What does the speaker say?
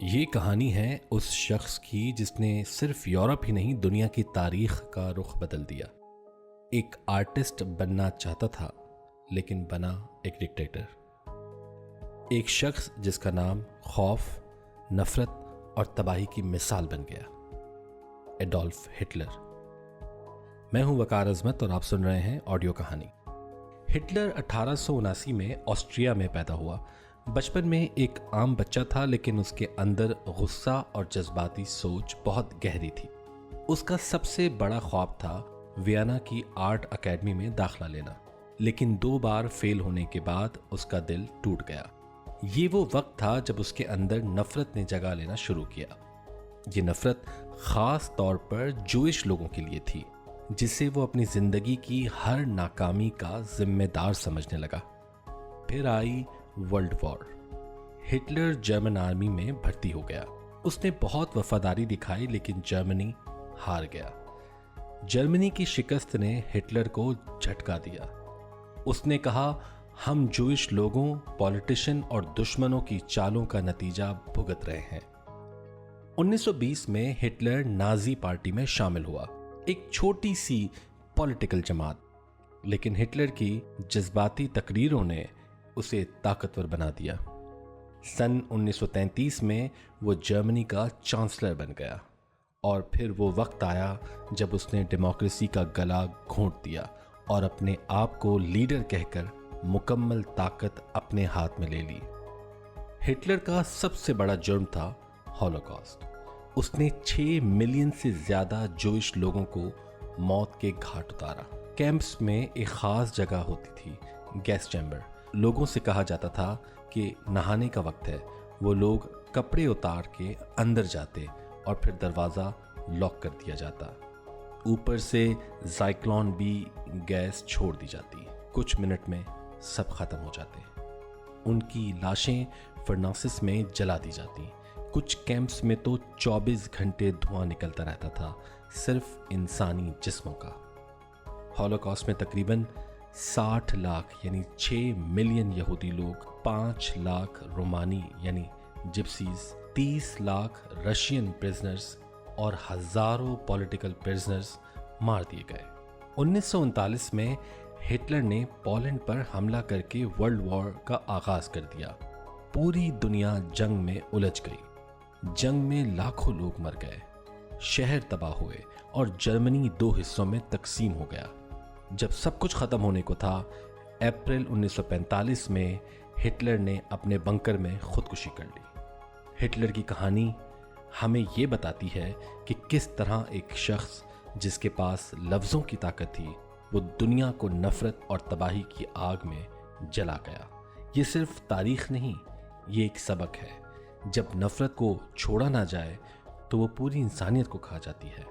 یہ کہانی ہے اس شخص کی جس نے صرف یورپ ہی نہیں دنیا کی تاریخ کا رخ بدل دیا۔ ایک آرٹسٹ بننا چاہتا تھا لیکن بنا ایک ڈکٹیٹر۔ ایک شخص جس کا نام خوف، نفرت اور تباہی کی مثال بن گیا، ایڈولف ہٹلر۔ میں ہوں وقار عظمت اور آپ سن رہے ہیں آڈیو کہانی۔ ہٹلر 1879 میں آسٹریا میں پیدا ہوا۔ بچپن میں ایک عام بچہ تھا لیکن اس کے اندر غصہ اور جذباتی سوچ بہت گہری تھی۔ اس کا سب سے بڑا خواب تھا ویانا کی آرٹ اکیڈمی میں داخلہ لینا، لیکن 2 بار فیل ہونے کے بعد اس کا دل ٹوٹ گیا۔ یہ وہ وقت تھا جب اس کے اندر نفرت نے جگہ لینا شروع کیا۔ یہ نفرت خاص طور پر جوئش لوگوں کے لیے تھی، جسے وہ اپنی زندگی کی ہر ناکامی کا ذمہ دار سمجھنے لگا۔ پھر آئی world war. Hitler German army میں بھرتی ہو گیا۔ اس نے بہت وفاداری دکھائی لیکن جرمنی ہار گیا۔ جرمنی کی شکست نے ہٹلر کو جھٹکا دیا۔ اس نے کہا، ہم جوئش لوگوں، پولیٹیشین اور دشمنوں کی چالوں کا نتیجہ بھگت رہے ہیں۔ 1920 میں ہٹلر نازی پارٹی میں شامل ہوا، ایک چھوٹی سی پولیٹیکل جماعت، لیکن ہٹلر کی جذباتی تقریروں نے اسے طاقتور بنا دیا۔ سن 1933 میں وہ جرمنی کا چانسلر بن گیا، اور پھر وہ وقت آیا جب اس نے ڈیموکریسی کا گلا گھونٹ دیا اور اپنے آپ کو لیڈر کہہ کر مکمل طاقت اپنے ہاتھ میں لے لی۔ ہٹلر کا سب سے بڑا جرم تھا ہولوکاسٹ۔ اس نے 6 ملین سے زیادہ جوئش لوگوں کو موت کے گھاٹ اتارا۔ کیمپس میں ایک خاص جگہ ہوتی تھی، گیس چیمبر۔ لوگوں سے کہا جاتا تھا کہ نہانے کا وقت ہے۔ وہ لوگ کپڑے اتار کے اندر جاتے اور پھر دروازہ لاک کر دیا جاتا۔ اوپر سے زائکلون بھی گیس چھوڑ دی جاتی۔ کچھ منٹ میں سب ختم ہو جاتے۔ ان کی لاشیں فرناسس میں جلا دی جاتی۔ کچھ کیمپس میں تو 24 گھنٹے دھواں نکلتا رہتا تھا، صرف انسانی جسموں کا۔ ہولوکاسٹ میں تقریباً 60 لاکھ یعنی 6 ملین یہودی لوگ، 5 لاکھ رومانی یعنی جپسیز، 30 لاکھ رشین پریزنرز اور ہزاروں پولیٹیکل پریزنرز مار دیے گئے۔ 1939 میں ہٹلر نے پولینڈ پر حملہ کر کے ورلڈ وار کا آغاز کر دیا۔ پوری دنیا جنگ میں الجھ گئی۔ جنگ میں لاکھوں لوگ مر گئے، شہر تباہ ہوئے اور جرمنی 2 حصوں میں تقسیم ہو گیا۔ جب سب کچھ ختم ہونے کو تھا، اپریل 1945 میں ہٹلر نے اپنے بنکر میں خودکشی کر لی۔ ہٹلر کی کہانی ہمیں یہ بتاتی ہے کہ کس طرح ایک شخص جس کے پاس لفظوں کی طاقت تھی، وہ دنیا کو نفرت اور تباہی کی آگ میں جلا گیا۔ یہ صرف تاریخ نہیں، یہ ایک سبق ہے۔ جب نفرت کو چھوڑا نہ جائے تو وہ پوری انسانیت کو کھا جاتی ہے۔